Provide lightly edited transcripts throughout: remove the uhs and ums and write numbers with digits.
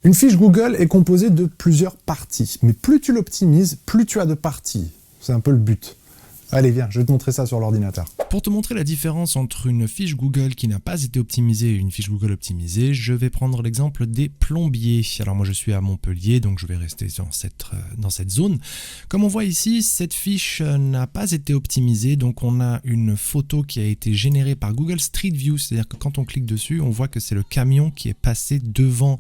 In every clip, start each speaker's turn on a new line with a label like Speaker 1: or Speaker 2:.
Speaker 1: Une fiche Google est composée de plusieurs parties, mais plus tu l'optimises, plus tu as de parties. C'est un peu le but. Allez, viens, je vais te montrer ça sur l'ordinateur.
Speaker 2: Pour te montrer la différence entre une fiche Google qui n'a pas été optimisée et une fiche Google optimisée, je vais prendre l'exemple des plombiers. Alors moi je suis à Montpellier, donc je vais rester dans cette zone. Comme on voit ici, cette fiche n'a pas été optimisée, donc on a une photo qui a été générée par Google Street View, c'est-à-dire que quand on clique dessus, on voit que c'est le camion qui est passé devant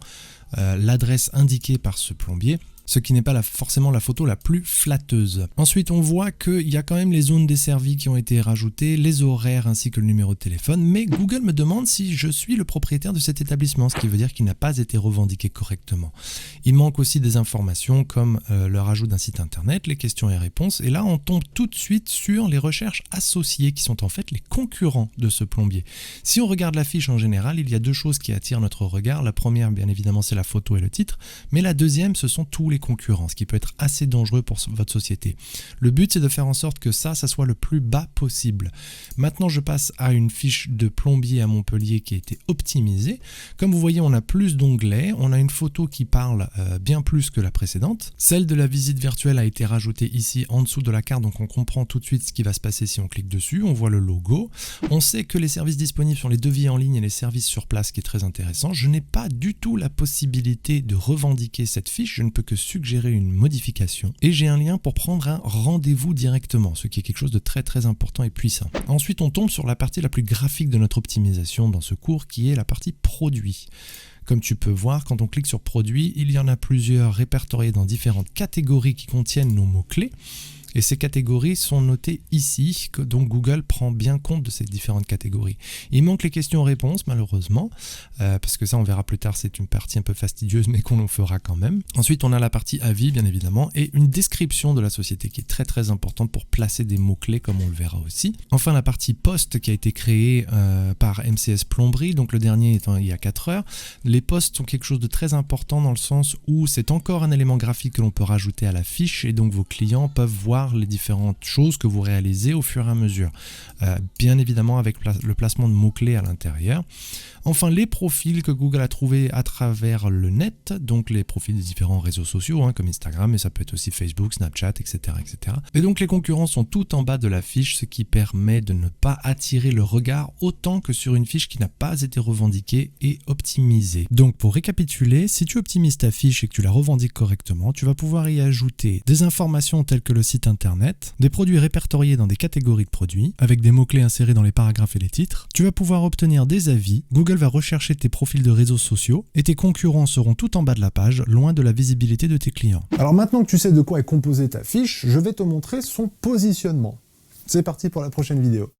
Speaker 2: l'adresse indiquée par ce plombier, ce qui n'est pas forcément la photo la plus flatteuse. Ensuite, on voit qu'il y a quand même les zones desservies qui ont été rajoutées, les horaires ainsi que le numéro de téléphone, mais Google me demande si je suis le propriétaire de cet établissement, ce qui veut dire qu'il n'a pas été revendiqué correctement. Il manque aussi des informations comme le rajout d'un site internet, les questions et réponses, et là on tombe tout de suite sur les recherches associées qui sont en fait les concurrents de ce plombier. Si on regarde la fiche en général, il y a deux choses qui attirent notre regard. La première, bien évidemment, c'est la photo et le titre, mais la deuxième, ce sont tous les concurrents, ce qui peut être assez dangereux pour votre société. Le but, c'est de faire en sorte que ça soit le plus bas possible. Maintenant, je passe à une fiche de plombier à Montpellier qui a été optimisée. Comme vous voyez, on a plus d'onglets, on a une photo qui parle bien plus que la précédente. Celle de la visite virtuelle a été rajoutée ici en dessous de la carte, donc on comprend tout de suite ce qui va se passer si on clique dessus. On voit le logo. On sait que les services disponibles sont les devis en ligne et les services sur place, ce qui est très intéressant. Je n'ai pas du tout la possibilité de revendiquer cette fiche, je ne peux que suggérer une modification et j'ai un lien pour prendre un rendez-vous directement, ce qui est quelque chose de très très important et puissant. Ensuite, on tombe sur la partie la plus graphique de notre optimisation dans ce cours, qui est la partie produit. Comme tu peux voir, quand on clique sur produit, il y en a plusieurs répertoriés dans différentes catégories qui contiennent nos mots-clés. Et ces catégories sont notées ici, donc Google prend bien compte de ces différentes catégories. Il manque les questions-réponses, malheureusement, parce que ça, on verra plus tard, c'est une partie un peu fastidieuse, mais qu'on en fera quand même. Ensuite, on a la partie avis, bien évidemment, et une description de la société qui est très très importante pour placer des mots-clés, comme on le verra aussi. Enfin, la partie post qui a été créée par MCS Plomberie, donc le dernier étant il y a 4 heures. Les posts sont quelque chose de très important dans le sens où c'est encore un élément graphique que l'on peut rajouter à la fiche, et donc vos clients peuvent voir les différentes choses que vous réalisez au fur et à mesure. Bien évidemment avec le placement de mots-clés à l'intérieur. Enfin, les profils que Google a trouvés à travers le net, donc les profils des différents réseaux sociaux, comme Instagram, mais ça peut être aussi Facebook, Snapchat, etc., etc. Et donc les concurrents sont tout en bas de la fiche, ce qui permet de ne pas attirer le regard autant que sur une fiche qui n'a pas été revendiquée et optimisée. Donc pour récapituler, si tu optimises ta fiche et que tu la revendiques correctement, tu vas pouvoir y ajouter des informations telles que le site internet, des produits répertoriés dans des catégories de produits, avec des mots-clés insérés dans les paragraphes et les titres. Tu vas pouvoir obtenir des avis. Google va rechercher tes profils de réseaux sociaux et tes concurrents seront tout en bas de la page, loin de la visibilité de tes clients.
Speaker 1: Alors maintenant que tu sais de quoi est composée ta fiche, je vais te montrer son positionnement. C'est parti pour la prochaine vidéo.